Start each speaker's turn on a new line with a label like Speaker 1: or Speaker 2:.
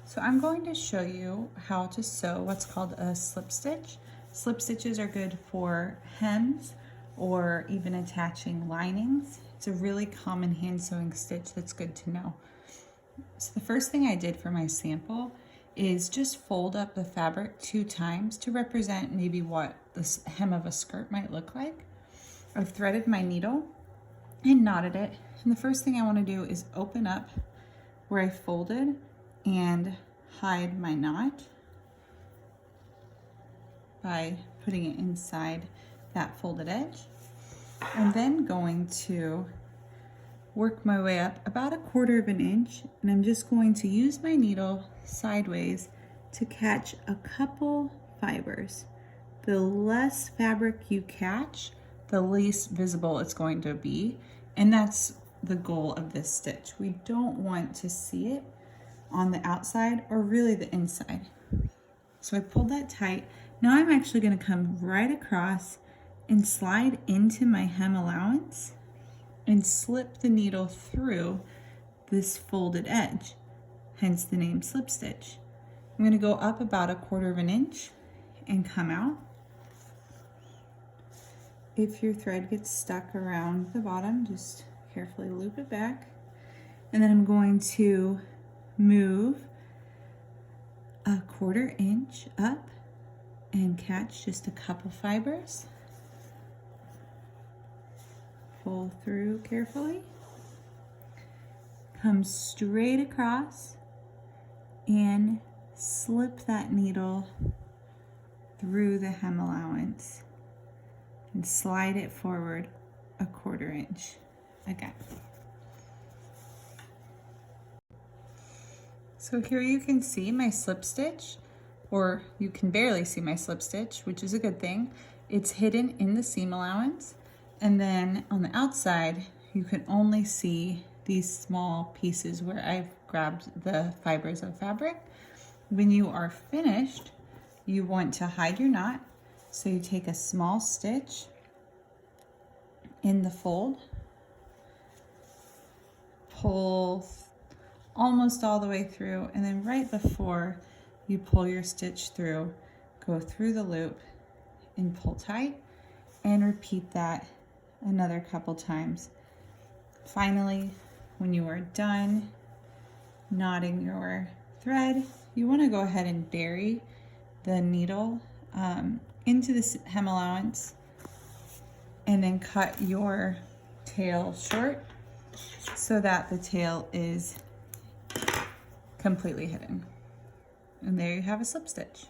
Speaker 1: So I'm going to show you how to sew what's called a slip stitch. Slip stitches are good for hems or even attaching linings. It's a really common hand sewing stitch that's good to know. So the first thing I did for my sample is just fold up the fabric 2 times to represent maybe what the hem of a skirt might look like. I've threaded my needle and knotted it. And the first thing I want to do is open up where I folded and hide my knot by putting it inside that folded edge. I'm then going to work my way up about 1/4 of an inch, and I'm just going to use my needle sideways to catch a couple fibers. The less fabric you catch, the least visible it's going to be, and that's the goal of this stitch. We don't want to see it on the outside or really the inside. So I pulled that tight. Now I'm actually going to come right across and slide into my hem allowance and slip the needle through this folded edge, hence the name slip stitch. I'm going to go up about 1/4 of an inch and come out. If your thread gets stuck around the bottom, just carefully loop it back. And then I'm going to move 1/4 inch up and catch just a couple fibers. Pull through carefully. Come straight across and slip that needle through the hem allowance and slide it forward 1/4 inch again. So here you can see my slip stitch, or you can barely see my slip stitch, which is a good thing. It's hidden in the seam allowance. And then on the outside, you can only see these small pieces where I've grabbed the fibers of fabric. When you are finished, you want to hide your knot. So you take a small stitch in the fold, pull almost all the way through, and then right before you pull your stitch through, go through the loop and pull tight, and repeat that another couple times. Finally, when you are done knotting your thread, you want to go ahead and bury the needle into the hem allowance and then cut your tail short so that the tail is completely hidden. And there you have a slip stitch.